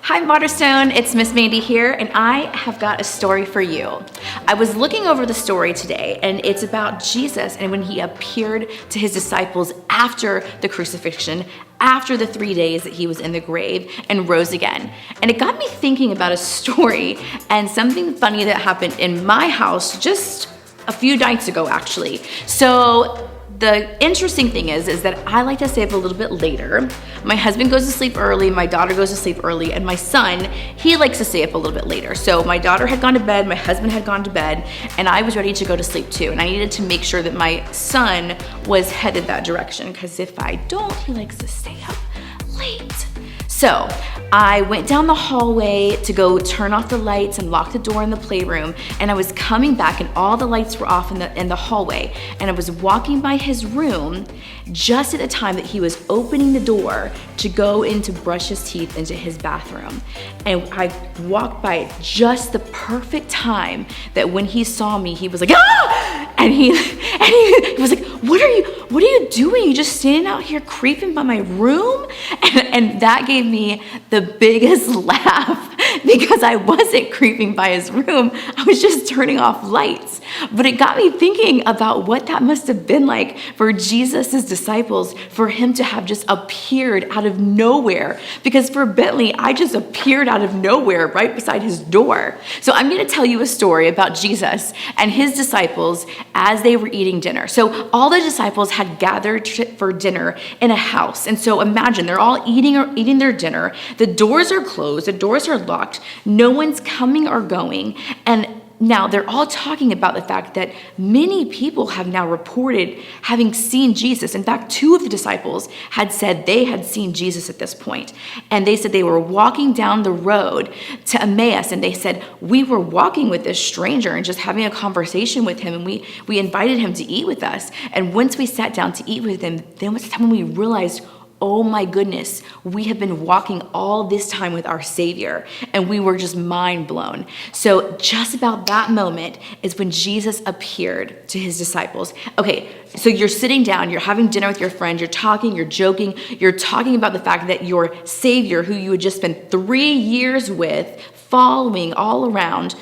Hi Waterstone, it's Miss Mandy here, and I have got a story for you. I was looking over the story today, and it's about Jesus and when he appeared to his disciples after the crucifixion, after the 3 days that he was in the grave and rose again. And it got me thinking about a story and something funny that happened in my house just a few nights ago, actually. So the interesting thing is that I like to stay up a little bit later. My husband goes to sleep early, my daughter goes to sleep early, and my son, he likes to stay up a little bit later. So my daughter had gone to bed, my husband had gone to bed, and I was ready to go to sleep too. And I needed to make sure that my son was headed that direction, because if I don't, he likes to stay up late. So I went down the hallway to go turn off the lights and lock the door in the playroom, and I was coming back and all the lights were off in the hallway, and I was walking by his room just at the time that he was opening the door to go in to brush his teeth into his bathroom. And I walked by at just the perfect time that when he saw me, he was like, ah! And he was like, what are you doing? You just standing out here creeping by my room? And that gave me the biggest laugh because I wasn't creeping by his room. I was just turning off lights. But it got me thinking about what that must have been like for Jesus' disciples, for him to have just appeared out of nowhere. Because for Bentley, I just appeared out of nowhere right beside his door. So I'm going to tell you a story about Jesus and his disciples as they were eating dinner. So all the disciples had gathered for dinner in a house. And so imagine they're all eating their dinner. The doors are closed. The doors are locked. No one's coming or going. And now they're all talking about the fact that many people have now reported having seen Jesus. In fact, 2 of the disciples had said they had seen Jesus at this point. And they said they were walking down the road to Emmaus, and they said, we were walking with this stranger and just having a conversation with him, and we invited him to eat with us. And once we sat down to eat with him, then was the time when we realized, oh my goodness, we have been walking all this time with our Savior, and we were just mind blown. So just about that moment is when Jesus appeared to his disciples. Okay, so you're sitting down, you're having dinner with your friend, you're talking, you're joking, you're talking about the fact that your Savior, who you had just spent 3 years with, following all around,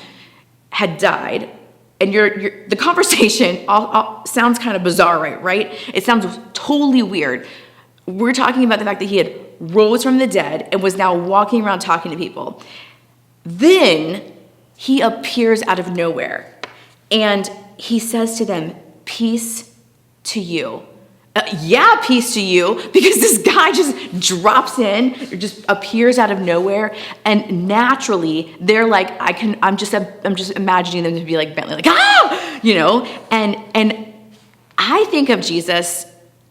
had died. And the conversation all sounds kind of bizarre, right? It sounds totally weird. We're talking about the fact that he had rose from the dead and was now walking around talking to people. Then he appears out of nowhere and he says to them, peace to you. Yeah, peace to you, because this guy just drops in, or just appears out of nowhere, and naturally they're like, I'm just imagining them to be like Bentley, like, ah, and I think of Jesus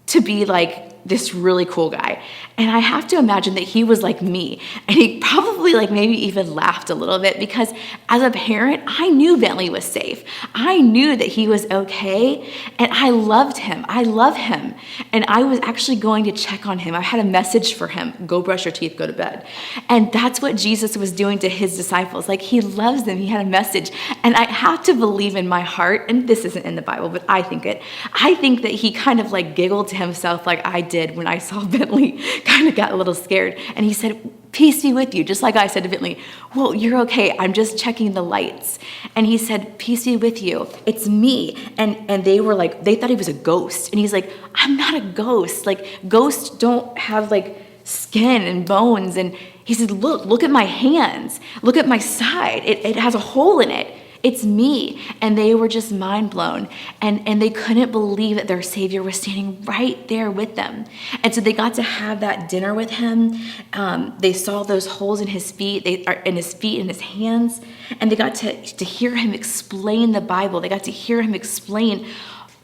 to be like this really cool guy. And I have to imagine that he was like me. And he probably maybe even laughed a little bit, because as a parent, I knew Bentley was safe. I knew that he was okay. And I loved him. I love him. And I was actually going to check on him. I had a message for him. Go brush your teeth, go to bed. And that's what Jesus was doing to his disciples. He loves them. He had a message. And I have to believe in my heart, and this isn't in the Bible, but I think that he kind of giggled to himself like I did when I saw Bentley kind of got a little scared. And he said, peace be with you. Just like I said to Bentley, well, you're okay. I'm just checking the lights. And he said, peace be with you. It's me. And they were they thought he was a ghost. And he's like, I'm not a ghost. Ghosts don't have skin and bones. And he said, look at my hands. Look at my side. It has a hole in it. It's me. And they were just mind blown. And they couldn't believe that their Savior was standing right there with them. And so they got to have that dinner with him. They saw those holes in his feet, and his hands. And they got to hear him explain the Bible. They got to hear him explain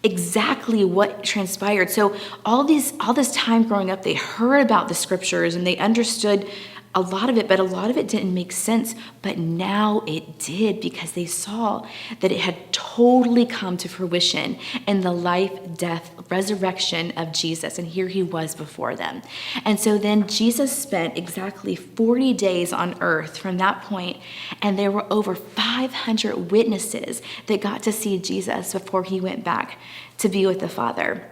exactly what transpired. So all this time growing up, they heard about the scriptures and they understood a lot of it, but a lot of it didn't make sense. But now it did, because they saw that it had totally come to fruition in the life, death, resurrection of Jesus. And here he was before them. And so then Jesus spent exactly 40 days on earth from that point, and there were over 500 witnesses that got to see Jesus before he went back to be with the Father.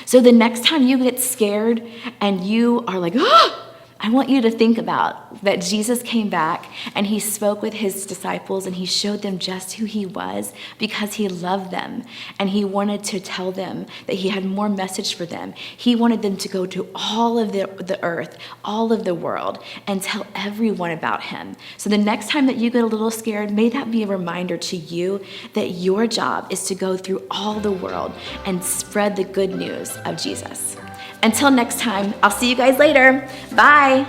So the next time you get scared and you are like, oh, I want you to think about that Jesus came back and he spoke with his disciples and he showed them just who he was because he loved them and he wanted to tell them that he had more message for them. He wanted them to go to all of the earth, all of the world, and tell everyone about him. So the next time that you get a little scared, may that be a reminder to you that your job is to go through all the world and spread the good news of Jesus. Until next time, I'll see you guys later. Bye.